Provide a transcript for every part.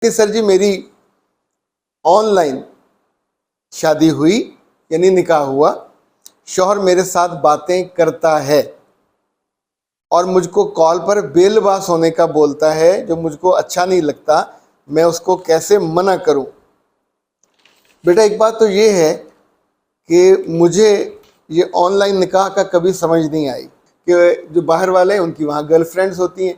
کہ سر جی میری on line شادی ہوئی یعنی نکاح ہوا، شوہر میرے ساتھ باتیں کرتا ہے اور مجھ کو کال پر بے لباس ہونے کا بولتا ہے جو مجھ کو اچھا نہیں لگتا، میں اس کو کیسے منع کروں؟ بیٹا ایک بات تو یہ ہے کہ مجھے یہ آن لائن نکاح کا کبھی سمجھ نہیں آئی کہ جو باہر والے ہیں ان کی وہاں گرل فرینڈز ہوتی ہیں،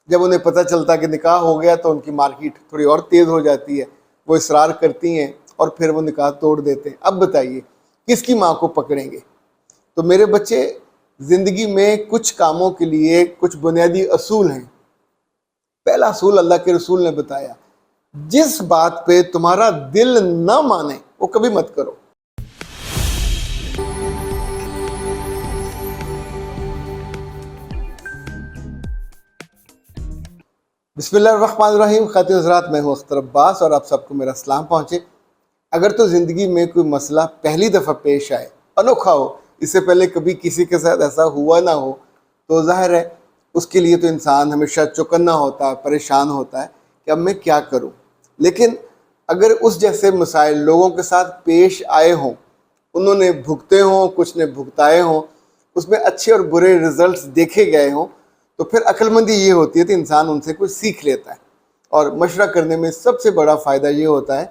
جب انہیں پتہ چلتا کہ نکاح ہو گیا تو ان کی مارکیٹ تھوڑی اور تیز ہو جاتی ہے، وہ اصرار کرتی ہیں اور پھر وہ نکاح توڑ دیتے ہیں۔ اب بتائیے کس کی ماں کو پکڑیں گے؟ تو میرے بچے، زندگی میں کچھ کاموں کے لیے کچھ بنیادی اصول ہیں۔ پہلا اصول اللہ کے رسول نے بتایا، جس بات پہ تمہارا دل نہ مانے وہ کبھی مت کرو۔ بسم اللہ الرحمن الرحیم۔ خواتین حضرات، میں ہوں اختر عباس اور آپ سب کو میرا سلام پہنچے۔ اگر تو زندگی میں کوئی مسئلہ پہلی دفعہ پیش آئے، انوکھا ہو، اس سے پہلے کبھی کسی کے ساتھ ایسا ہوا نہ ہو، تو ظاہر ہے اس کے لیے تو انسان ہمیشہ چوکنا ہوتا ہے، پریشان ہوتا ہے کہ اب میں کیا کروں۔ لیکن اگر اس جیسے مسائل لوگوں کے ساتھ پیش آئے ہوں، انہوں نے بھگتے ہوں، کچھ نے بھگتائے ہوں، اس میں اچھے اور برے رزلٹس دیکھے گئے ہوں، تو پھر عقل مندی یہ ہوتی ہے کہ انسان ان سے کچھ سیکھ لیتا ہے۔ اور مشورہ کرنے میں سب سے بڑا فائدہ یہ ہوتا ہے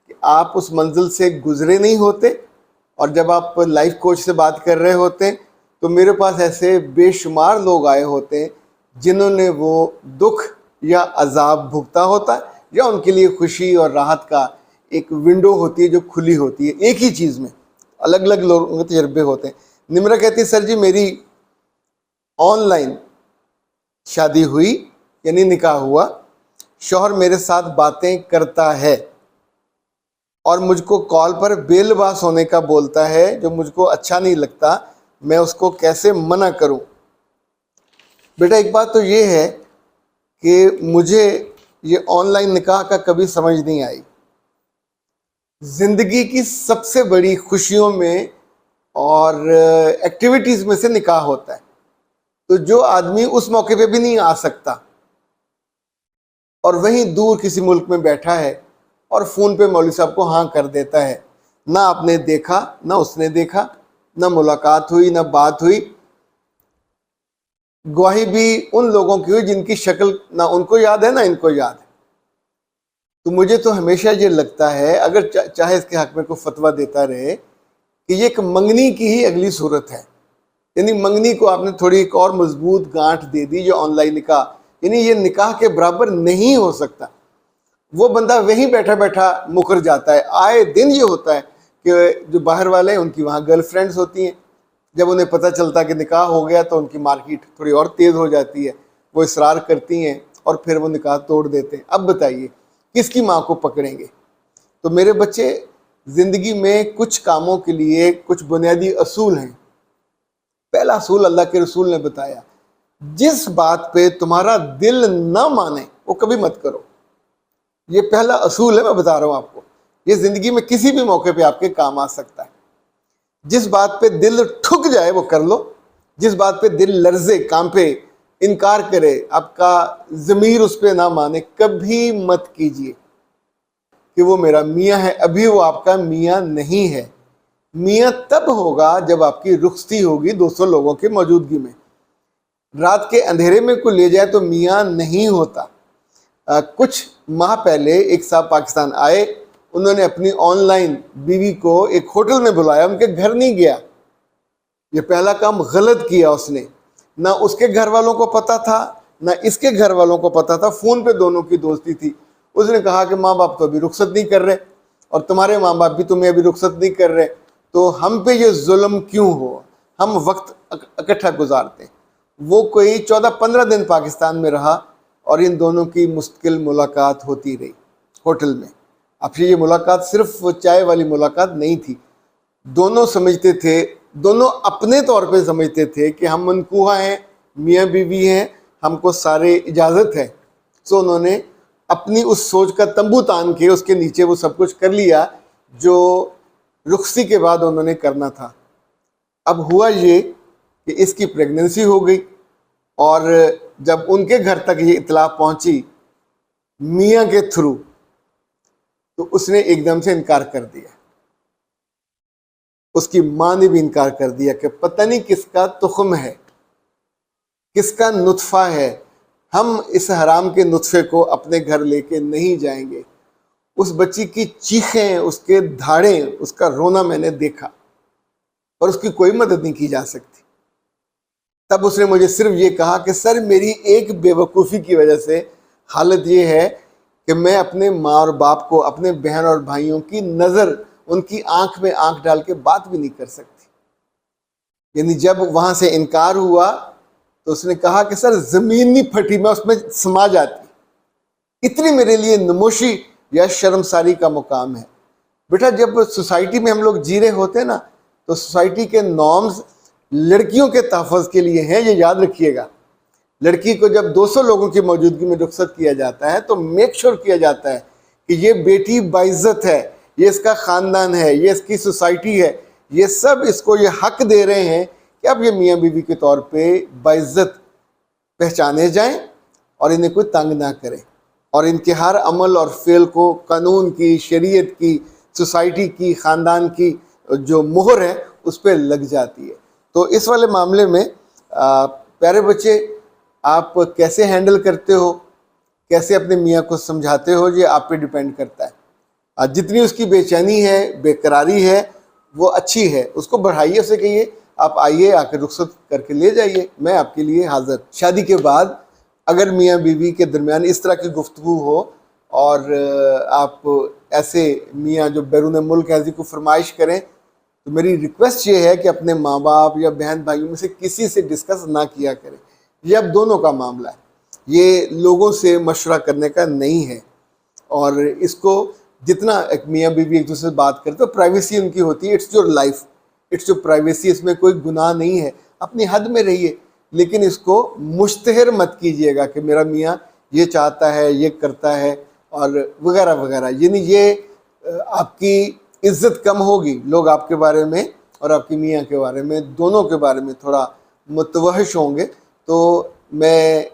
کہ آپ اس منزل سے گزرے نہیں ہوتے، اور جب آپ لائف کوچ سے بات کر رہے ہوتے ہیں تو میرے پاس ایسے بے شمار لوگ آئے ہوتے ہیں جنہوں نے وہ دکھ یا عذاب بھگتا ہوتا ہے، یا ان کے لیے خوشی اور راحت کا ایک ونڈو ہوتی ہے جو کھلی ہوتی ہے ایک ہی چیز میں۔ الگ الگ لوگوں کے تجربے ہوتے ہیں۔ نمرہ کہتی ہے، سر جی میری آن لائن شادی ہوئی یعنی نکاح ہوا، شوہر میرے ساتھ باتیں کرتا ہے اور مجھ کو کال پر بے لباس ہونے کا بولتا ہے جو مجھ کو اچھا نہیں لگتا، میں اس کو کیسے منع کروں؟ بیٹا ایک بات تو یہ ہے کہ مجھے یہ آن لائن نکاح کا کبھی سمجھ نہیں آئی۔ زندگی کی سب سے بڑی خوشیوں میں اور ایکٹیویٹیز میں سے نکاح ہوتا ہے، تو جو آدمی اس موقع پہ بھی نہیں آ سکتا اور وہیں دور کسی ملک میں بیٹھا ہے اور فون پہ مولوی صاحب کو ہاں کر دیتا ہے، نہ آپ نے دیکھا نہ اس نے دیکھا، نہ ملاقات ہوئی نہ بات ہوئی، گواہی بھی ان لوگوں کی ہوئی جن کی شکل نہ ان کو یاد ہے نہ ان کو یاد ہے۔ تو مجھے تو ہمیشہ یہ لگتا ہے، اگر چاہے اس کے حق میں کوئی فتویٰ دیتا رہے، کہ یہ ایک منگنی کی ہی اگلی صورت ہے۔ یعنی منگنی کو آپ نے تھوڑی ایک اور مضبوط گانٹھ دے دی، جو آن لائن نکاح، یعنی یہ نکاح کے برابر نہیں ہو سکتا۔ وہ بندہ وہیں بیٹھا بیٹھا مکر جاتا ہے۔ آئے دن یہ ہوتا ہے کہ جو باہر والے ہیں ان کی وہاں گرل فرینڈز ہوتی ہیں، جب انہیں پتہ چلتا کہ نکاح ہو گیا تو ان کی مارکیٹ تھوڑی اور تیز ہو جاتی ہے، وہ اصرار کرتی ہیں اور پھر وہ نکاح توڑ دیتے ہیں۔ اب بتائیے کس کی ماں کو پکڑیں گے؟ تو میرے بچے، زندگی میں کچھ کاموں کے لیے کچھ بنیادی اصول ہیں۔ پہلا اصول اللہ کے رسول نے بتایا، جس بات پہ تمہارا دل نہ مانے وہ کبھی مت کرو۔ یہ پہلا اصول ہے، میں بتا رہا ہوں آپ کو، یہ زندگی میں کسی بھی موقع پہ آپ کے کام آ سکتا ہے۔ جس بات پہ دل ٹھک جائے وہ کر لو، جس بات پہ دل لرزے، کانپے، انکار کرے، آپ کا ضمیر اس پہ نہ مانے، کبھی مت کیجیے کہ وہ میرا میاں ہے۔ ابھی وہ آپ کا میاں نہیں ہے۔ میاں تب ہوگا جب آپ کی رخصتی ہوگی 200 لوگوں کی موجودگی میں۔ رات کے اندھیرے میں کوئی لے جائے تو میاں نہیں ہوتا۔ کچھ ماہ پہلے ایک صاحب پاکستان آئے، انہوں نے اپنی آن لائن بیوی کو ایک ہوٹل میں بلایا، ان کے گھر نہیں گیا۔ یہ پہلا کام غلط کیا اس نے۔ نہ اس کے گھر والوں کو پتا تھا نہ اس کے گھر والوں کو پتا تھا، فون پہ دونوں کی دوستی تھی۔ اس نے کہا کہ ماں باپ تو ابھی رخصت نہیں کر رہے اور تمہارے ماں باپ بھی تمہیں ابھی رخصت نہیں کر رہے، تو ہم پہ یہ ظلم کیوں ہو؟ ہم وقت اکٹھا گزارتے۔ وہ کوئی 14-15 دن پاکستان میں رہا اور ان دونوں کی مستقل ملاقات ہوتی رہی ہوٹل میں۔ اب یہ ملاقات صرف چائے والی ملاقات نہیں تھی، دونوں سمجھتے تھے، دونوں اپنے طور پہ سمجھتے تھے کہ ہم منکوحہ ہیں، میاں بیوی ہیں، ہم کو سارے اجازت ہے۔ سو انہوں نے اپنی اس سوچ کا تمبو تان کے اس کے نیچے وہ سب کچھ کر لیا جو رخصتی کے بعد انہوں نے کرنا تھا۔ اب ہوا یہ کہ اس کی پریگننسی ہو گئی، اور جب ان کے گھر تک یہ اطلاع پہنچی میاں کے تھرو، تو اس نے ایک دم سے انکار کر دیا. اس کی ماں نے بھی انکار کر دیا کہ پتہ نہیں کس کا تخم ہے, کس کا نطفہ ہے, ہم اس حرام کے نطفے کو اپنے گھر لے کے نہیں جائیں گے. اس بچی کی چیخیں, اس کے دھاڑیں, اس کا رونا میں نے دیکھا, اور اس کی کوئی مدد نہیں کی جا سکتی. تب اس نے مجھے صرف یہ کہا کہ سر میری ایک بے وقوفی کی وجہ سے حالت یہ ہے کہ میں اپنے ماں اور باپ کو, اپنے بہن اور بھائیوں کی نظر, ان کی آنکھ میں آنکھ ڈال کے بات بھی نہیں کر سکتی. یعنی جب وہاں سے انکار ہوا تو اس نے کہا کہ سر زمین نہیں پھٹی, میں اس میں سما جاتی. اتنی میرے لیے نموشی یا شرمساری کا مقام ہے. بیٹا جب سوسائٹی میں ہم لوگ جی رہے ہوتے ہیں نا, تو سوسائٹی کے نارمز لڑکیوں کے تحفظ کے لیے ہیں, یہ یاد رکھیے گا. لڑکی کو جب 200 لوگوں کی موجودگی میں رخصت کیا جاتا ہے تو میک شور کیا جاتا ہے کہ یہ بیٹی باعزت ہے, یہ اس کا خاندان ہے, یہ اس کی سوسائٹی ہے, یہ سب اس کو یہ حق دے رہے ہیں کہ اب یہ میاں بیوی کے طور پہ باعزت پہچانے جائیں اور انہیں کوئی تنگ نہ کرے, اور ان کے ہر عمل اور فعل کو قانون کی, شریعت کی, سوسائٹی کی, خاندان کی جو مہر ہے اس پہ لگ جاتی ہے. تو اس والے معاملے میں پیارے بچے آپ کیسے ہینڈل کرتے ہو, کیسے اپنے میاں کو سمجھاتے ہو, یہ آپ پہ ڈیپینڈ کرتا ہے. جتنی اس کی بے چینی ہے, بے قراری ہے, وہ اچھی ہے, اس کو بڑھائیے, اسے کہیے آپ آئیے, آ کے رخصت کر کے لے جائیے, میں آپ کے لیے حاضر. شادی کے بعد اگر میاں بیوی کے درمیان اس طرح کی گفتگو ہو اور آپ ایسے میاں جو بیرون ملک ایسی کو فرمائش کریں, تو میری ریکویسٹ یہ ہے کہ اپنے ماں باپ یا بہن بھائیوں میں سے کسی سے ڈسکس نہ کیا کریں. یہ اب دونوں کا معاملہ ہے, یہ لوگوں سے مشورہ کرنے کا نہیں ہے. اور اس کو جتنا ایک میاں بیوی ایک دوسرے سے بات کرتے, پرائیویسی ان کی ہوتی ہے, it's your life, it's your privacy, اس میں کوئی گناہ نہیں ہے, اپنی حد میں رہیے. لیکن اس کو مشتہر مت کیجیے گا کہ میرا میاں یہ چاہتا ہے, یہ کرتا ہے, اور وغیرہ وغیرہ. یعنی یہ آپ کی عزت کم ہوگی, لوگ آپ کے بارے میں اور آپ کی میاں کے بارے میں, دونوں کے بارے میں تھوڑا متوحش ہوں گے. تو میں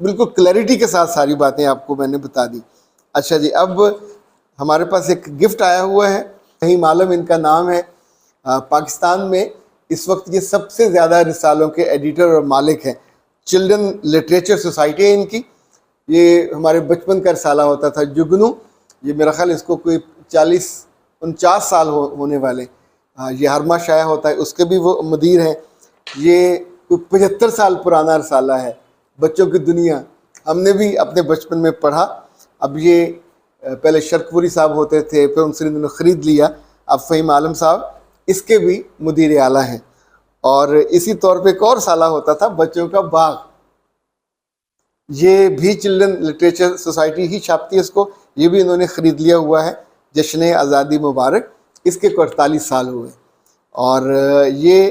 بالکل کلیئرٹی کے ساتھ ساری باتیں آپ کو میں نے بتا دی. اچھا جی, اب ہمارے پاس ایک گفٹ آیا ہوا ہے, فہیم عالم ان کا نام ہے. پاکستان میں اس وقت یہ سب سے زیادہ رسالوں کے ایڈیٹر اور مالک ہیں. چلڈرن لٹریچر سوسائٹی ہے ان کی. یہ ہمارے بچپن کا رسالہ ہوتا تھا جگنو, یہ میرا خیال اس کو کوئی 40-49 سال ہونے والے. یہ ہرما شائع ہوتا ہے, اس کے بھی وہ مدیر ہیں. یہ کوئی 75 سال پرانا رسالہ ہے, بچوں کی دنیا. ہم نے بھی اپنے بچپن میں پڑھا. اب یہ پہلے شرک پوری صاحب ہوتے تھے, پھر ان سے انہوں نے خرید لیا. اب فہیم عالم صاحب اس کے بھی مدیر اعلیٰ ہیں. اور اسی طور پہ ایک اور رسالہ ہوتا تھا بچوں کا باغ, یہ بھی چلڈرن لٹریچر سوسائٹی ہی چھاپتی ہے اس کو, یہ بھی انہوں نے خرید لیا ہوا ہے. جشن آزادی مبارک, اس کے 48 سال ہوئے. اور یہ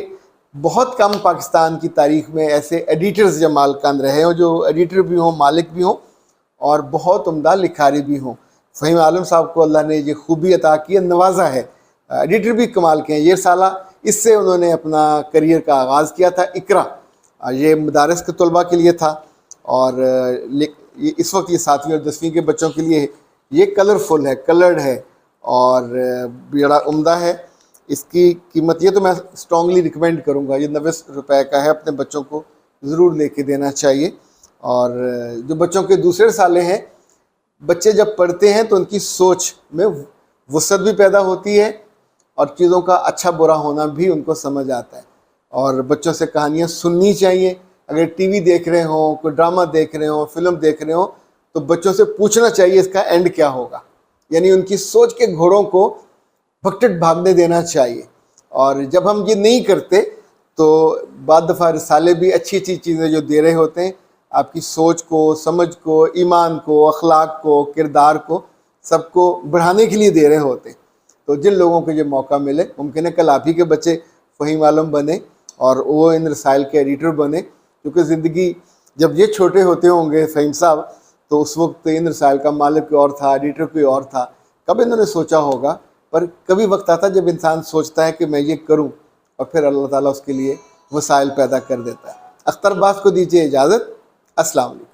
بہت کم پاکستان کی تاریخ میں ایسے ایڈیٹرز یا مالکان رہے ہوں جو ایڈیٹر بھی ہوں, مالک بھی ہوں, اور بہت عمدہ لکھاری بھی ہوں. فہیم عالم صاحب کو اللہ نے یہ خوبی عطا کی ہے, نوازا ہے. ایڈیٹر بھی کمال کے ہیں. یہ سالہ اس سے انہوں نے اپنا کریئر کا آغاز کیا تھا. اقرا, یہ مدارس کے طلباء کے لیے تھا, اور اس وقت یہ 7ویں اور 10ویں کے بچوں کے لیے. یہ کلرفل ہے, کلرڈ ہے, اور بڑا عمدہ ہے. اس کی قیمت, یہ تو میں اسٹرانگلی ریکمینڈ کروں گا, یہ 90 روپے کا ہے. اپنے بچوں کو ضرور لے کے دینا چاہیے. اور جو بچوں کے دوسرے رسالے ہیں, بچے جب پڑھتے ہیں تو ان کی سوچ میں وسعت بھی پیدا ہوتی ہے, اور چیزوں کا اچھا برا ہونا بھی ان کو سمجھ آتا ہے. اور بچوں سے کہانیاں سننی چاہیے. اگر ٹی وی دیکھ رہے ہوں, کوئی ڈرامہ دیکھ رہے ہوں, فلم دیکھ رہے ہوں, تو بچوں سے پوچھنا چاہیے اس کا اینڈ کیا ہوگا. یعنی ان کی سوچ کے گھوڑوں کو بھگٹٹ بھاگنے دینا چاہیے. اور جب ہم یہ نہیں کرتے تو بعض دفعہ رسالے بھی اچھی اچھی چیزیں جو دے رہے ہوتے ہیں, آپ کی سوچ کو, سمجھ کو, ایمان کو, اخلاق کو, کردار کو, سب کو بڑھانے کے لیے دے رہے ہوتے ہیں. تو جن لوگوں کو یہ موقع ملے, ممکن ہے کل آپ ہی کے بچے فہیم عالم بنے اور وہ ان رسائل کے ایڈیٹر بنے. کیونکہ زندگی جب یہ چھوٹے ہوتے ہوں گے فہیم صاحب, تو اس وقت ان رسائل کا مالک کوئی اور تھا, ایڈیٹر کوئی اور تھا. کب انہوں نے سوچا ہوگا؟ پر کبھی وقت آتا جب انسان سوچتا ہے کہ میں یہ کروں, اور پھر اللہ تعالیٰ اس کے لیے وسائل پیدا کر دیتا ہے. اختر عباس کو دیجیے اجازت. السلام علیکم.